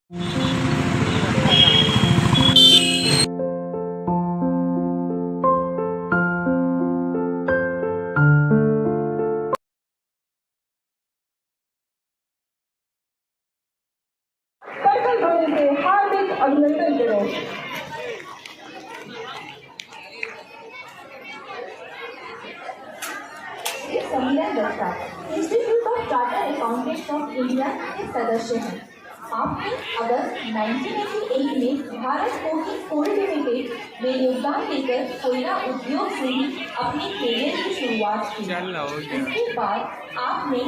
हार्दिक अभिनंदन करें। Samira Datta institute of chartered accountants of India के सदस्य हैं। आपने अगस्त 1988 में भारत कोकिंग कोल लिमिटेड में योगदान देकर कोयला उद्योग से ही अपने करियर की शुरुआत की। इसके बाद आपने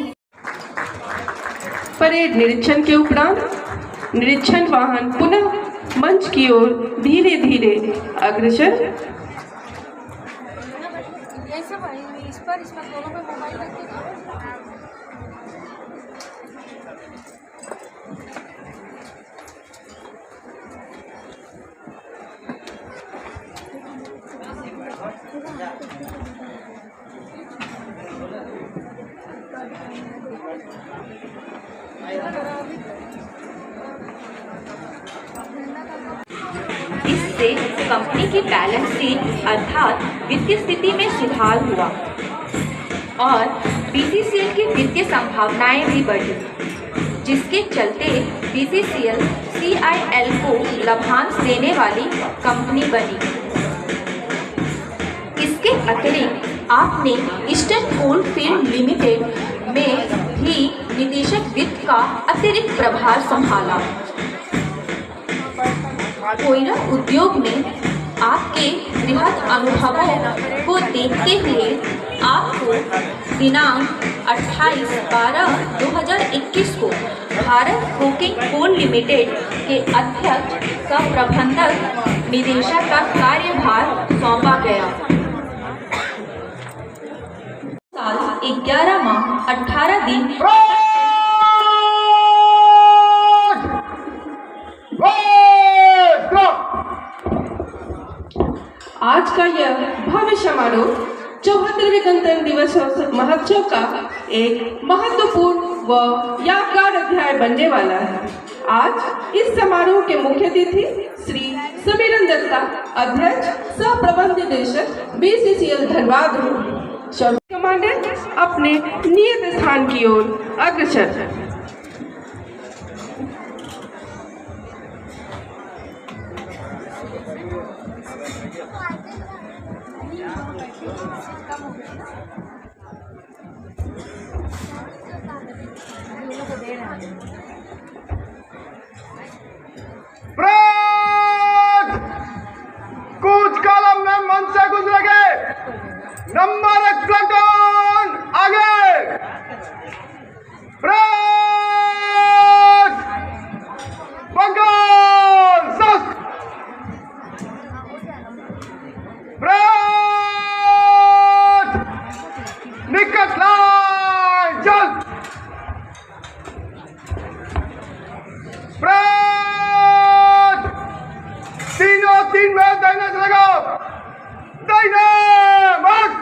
परेड निरीक्षण के उपरांत निरीक्षण वाहन पुनः मंच की ओर धीरे धीरे अग्रसर। इससे कंपनी की बैलेंस शीट अर्थात वित्तीय स्थिति में सुधार हुआ और बीसीसीएल की वित्तीय संभावनाएं भी बढ़ी, जिसके चलते बीसीसीएल सीआईएल को लाभांश देने वाली कंपनी बनी। इसके अतिरिक्त आपने ईस्टर्न कोल फील्ड लिमिटेड में भी निदेशक वित्त का अतिरिक्त प्रभार संभाला। कोयला उद्योग में आपके बृहद अनुभवों को देखते हुए आपको दिनांक 28/12/2021 को भारत कोकिंग कोल लिमिटेड के अध्यक्ष का प्रबंधक निदेशक का कार्यभार सौंपा गया। साल 11 माह 18 दिन आज का यह भव्य समारोह 74वें गणतंत्र दिवस महोत्सव का एक महत्वपूर्ण व यादगार अध्याय बनने वाला है। आज इस समारोह के मुख्य अतिथि श्री समीरा दत्ता, अध्यक्ष सह प्रबंध निदेशक बीसीसीएल धनबाद होंगे। कमांडर अपने नियत स्थान की ओर अग्रसर। कुछ कॉलम में मन से गुजरेंगे। नंबर 1 प्लाटून आगे। बंगाल सस्त। निकट लाइन जल्द। तीनों 3 में दाहिने से लगाओ। दाहिने मार्ग।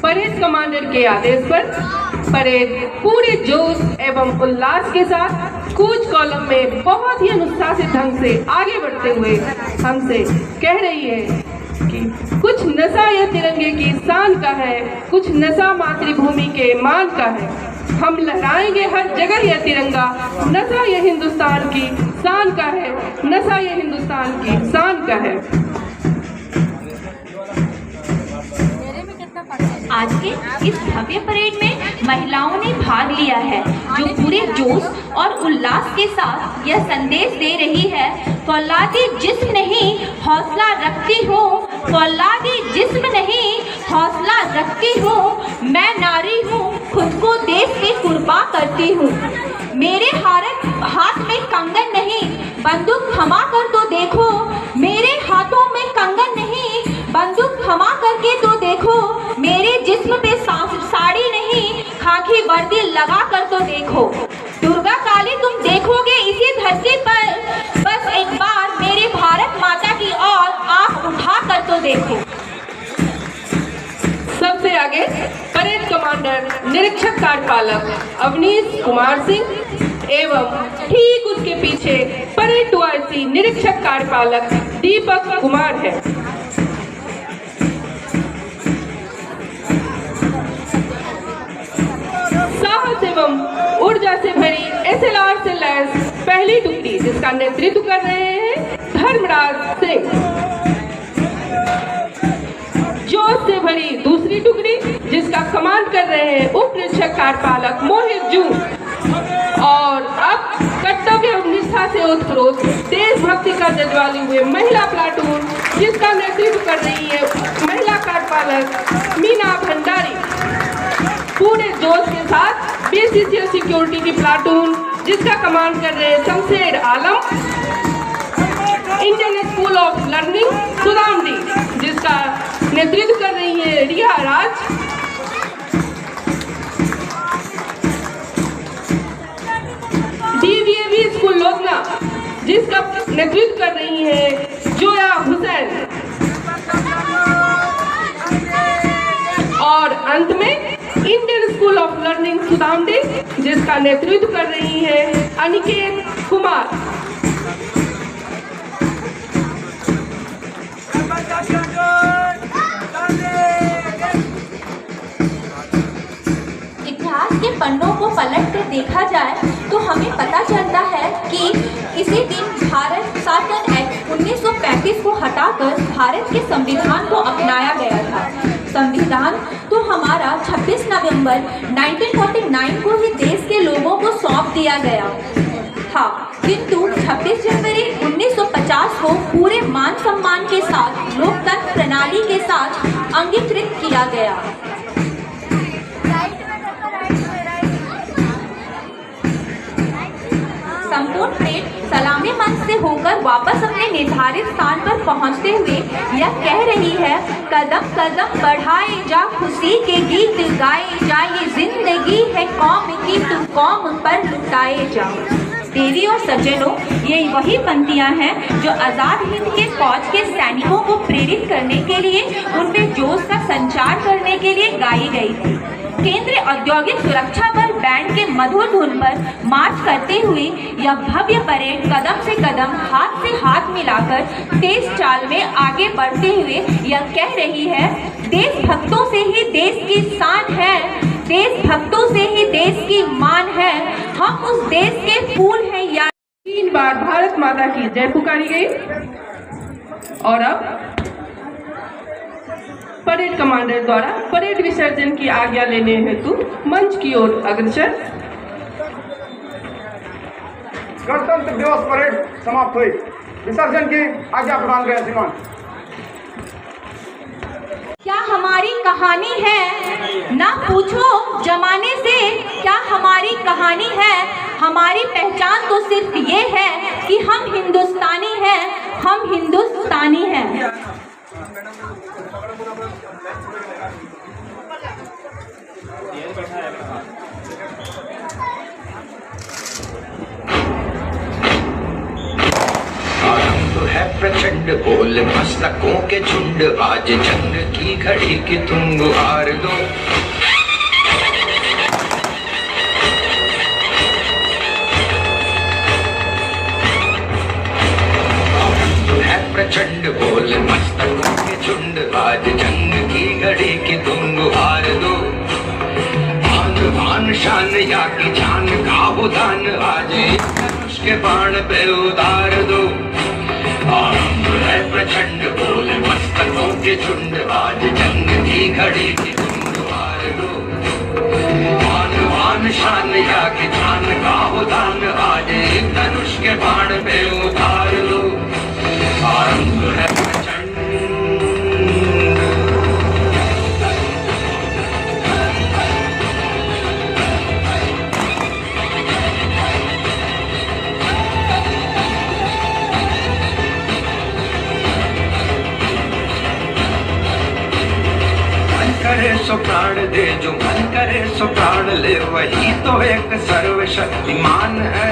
परेड कमांडर के आदेश पर परेड पूरे जोश एवं उल्लास के साथ कूच कॉलम में बहुत ही अनुशासित ढंग से आगे बढ़ते हुए हमसे कह रही है कि कुछ नशा यह तिरंगे की शान का है, कुछ नशा मातृभूमि के मान का है। हम लहराएंगे हर जगह यह तिरंगा, नशा यह हिंदुस्तान की शान का है, नशा यह हिंदुस्तान की शान का है। आज के इस भव्य परेड में महिलाओं ने भाग लिया है, जो पूरे जोश और उल्लास के साथ यह संदेश दे रही है, फौलादी जिस्म नहीं हौसला रखती हूँ, फौलादी जिस्म नहीं हौसला रखती हूँ, मैं नारी हूँ, खुद को देश के कुर्बान करती हूँ। मेरे हाथ में कंगन नहीं, बंदूक थमा कर तो देखो, मेरे हाथों में कंगन नहीं, बंदूक थमा करके तो देखो, मेरे जिस्म देखो। सबसे आगे परेड कमांडर निरीक्षक कार्यपालक अवनीश कुमार सिंह एवं ठीक उसके पीछे परेड 2IC निरीक्षक कार्यपालक दीपक कुमार है। साहस एवं ऊर्जा से भरी SLR से लैस पहली टुकड़ी जिसका नेतृत्व कर रहे हैं धर्मराज सिंह। जोश से भरी दूसरी टुकड़ी जिसका कमांड कर रहे हैं उप निरीक्षक कार्यपालक मोहित जू। और अब कर्तव्य एवं निष्ठा से ओतप्रोत देशभक्ति का जज्बाली हुए महिला प्लाटून जिसका नेतृत्व कर रही है महिला कार्यपालक मीना भंडारी। पूरे जोश के साथ BCCL सिक्योरिटी की प्लाटून जिसका कमांड कर रहे हैं Shamsher Alam. Indian school of learning Sudamdih जिसका नेतृत्व कर रही है रिया राज। DVAV स्कूल लोधना जिसका नेतृत्व कर रही है जोया हुसैन। और अंत में Indian school of learning Sudamdih जिसका नेतृत्व कर रही है अनिकेत कुमार। इतिहास के पन्नों को पलट कर देखा जाए तो हमें पता चलता है कि इसी दिन भारत शासन एक्ट 1935 को हटाकर भारत के संविधान को अपनाया गया था। संविधान तो हमारा 26 नवंबर 1949 को ही देश के लोगों को सौंप दिया गया था, किंतु 26 जनवरी 1950 को पूरे मान सम्मान के साथ लोकतंत्र प्रणाली के साथ अंगीकृत किया गया। संपूर्ण परेड सलामी मंच से होकर वापस अपने निर्धारित स्थान पर पहुंचते हुए यह कह रही है, कदम कदम बढ़ाए जा, खुशी के गीत गाए जा, ये जिंदगी है कौम की, तू कौम पर लुटाए जा। देवी और सज्जनों, ये वही पंक्तियां हैं जो आज़ाद हिंद के फौज के सैनिकों को प्रेरित करने के लिए, उनमें जोश का संचार करने के लिए गाई गई थी। केंद्रीय औद्योगिक सुरक्षा बल बैंड के मधुर धुन पर मार्च करते हुए यह भव्य परेड कदम से कदम हाथ से हाथ मिलाकर तेज चाल में आगे बढ़ते हुए यह कह रही है, देशभक्तों से ही देश की शान है, देशभक्तों से ही देश की मान है, हम उस देश के फूल हैं। या 3 बार भारत माता की जय पुकारी गई। और अब परेड कमांडर द्वारा परेड विसर्जन की आज्ञा लेने हेतु मंच की ओर अग्रसर। गणतंत्र दिवस परेड समाप्त हुई। विसर्जन की आज्ञा प्रदान करें श्रीमान। क्या हमारी कहानी है? ना पूछो जमाने से क्या हमारी कहानी है। हमारी पहचान तो सिर्फ ये है कि हम हिंदुस्तानी हैं, हम हिंदुस्तानी हैं। है प्रचंड बोल मस्तकों के झुंड, आज जंग की घड़ी की तुम गुहार दो। है प्रचंड बोल मस्तकों के झुंड, आज जंग की घड़ी की तुम गुहार दो। आन बान शान या की जान का उदान, आज उसके बाण पे उतार दो। है प्रचंड बोल मस्तकों के झुंड, आज जंग की घड़ी की तुम द्वार दो। मान मान शान या की जान का उदान, आज धनुष के बाण पे उतार दो। आरंभ है प्रचंड। करे सो प्राण दे, जो मन करे सो प्राण ले, वही तो एक सर्वशक्तिमान है।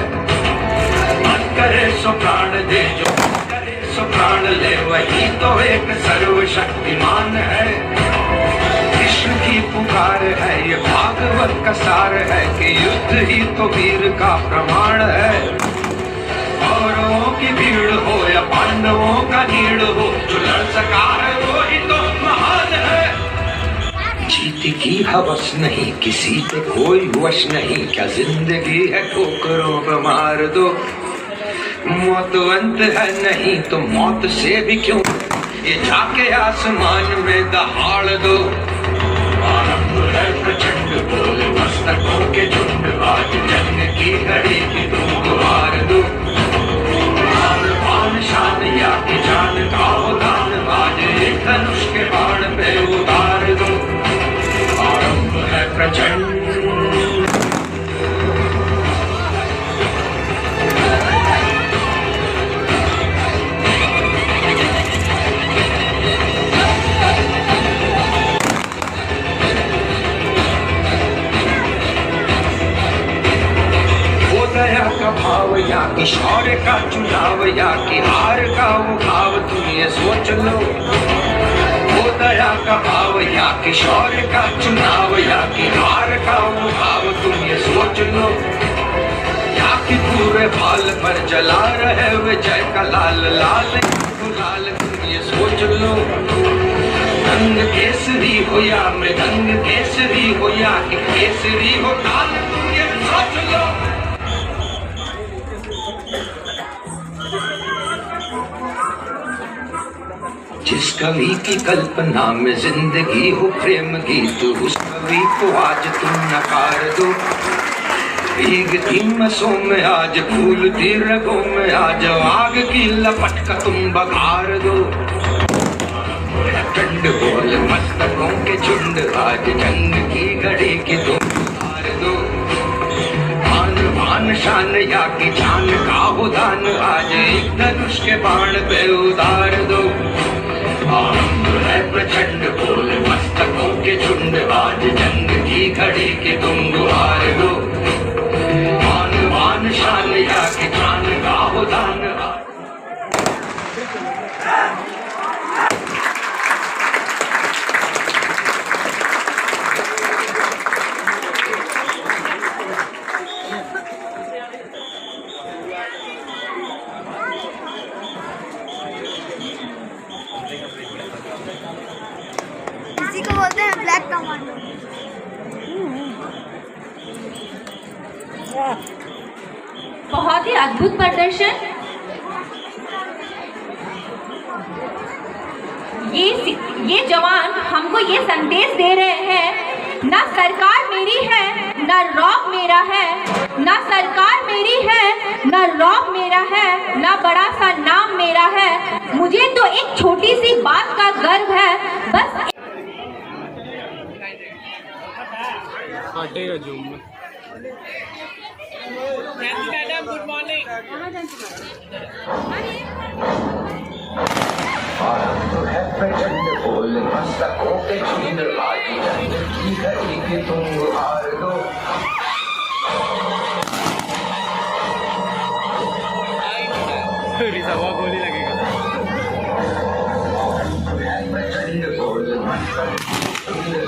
मन करे सो प्राण दे, जो मन करे सो प्राण ले वही तो एक सर्वशक्तिमान है। कृष्ण की पुकार है ये भागवत का सार है कि युद्ध ही तो वीर का प्रमाण है। कौरवों की भीड़ हो या पांडवों का नीड़ हो, जो लड़ सका है वो ही तो महान है। जीत की हवस नहीं किसी पे कोई वश नहीं, क्या जिंदगी है ठोकरों पे मार दो। मौत अंत है नहीं तो मौत से भी क्यों ये जाके आसमान में दहाड़ दो। आरंभ है प्रचंड बोल मस्तकों के झुंड, आज जंग की घड़ी की तुम गुहार दो। आन शान या की जान का उदान, आज एक धनुष के बाण पे उतार दो। आरंभ है प्रचंड का भाव या कि शौर्य का चुनाव या कि हार का वो भाव, तुम ये सोच लो। वो दया का भाव या कि शौर्य का चुनाव या कि हार का वो भाव, तुम ये सोच लो। या कि पूरे भाल पर जला रहे विजय का लाल लाल गुलाल, तुम ये सोच लो। रंग केसरी हो या मृदंग केसरी हो या कि केसरी हो ताल, तुम ये सोच लो। जिस कवि की कल्पना में जिंदगी हो प्रेम गीत, उस कवि को आज तुम नकार दो। भीगती मसों में आज फूलती रगों में आज आग की लपट का तुम बघार दो। ठंड बोल मस्तकों के झुंड, आज जंग की घड़ी की तुम हार दो। आन शान या की जान का उदान, आज एक धनुष के बाण पे उतार दो। आरंभ है प्रचंड बोल मस्तकों के झुंड, आज जंग की घड़ी के तुम गुहार दो। मान शान या की जान का उदान। इसी को बोलते हैं ब्लैक कमांडो। बहुत ही अद्भुत प्रदर्शन। ये जवान हमको ये संदेश दे रहे हैं, ना सरकार मेरी है ना रॉक मेरा है, ना सरकार मेरी है ना रॉक मेरा है, ना बड़ा सा नाम मेरा है। मुझे तो एक छोटी सी बात का गर्व है, बस हटेगा जूम में। Good morning. प्रचंड बोल मस्तकों के झुंड, आज जंग की घड़ी के तुम गुहार दो। रिसावा गोली लगेगा। प्रचंड बोल मस्तकों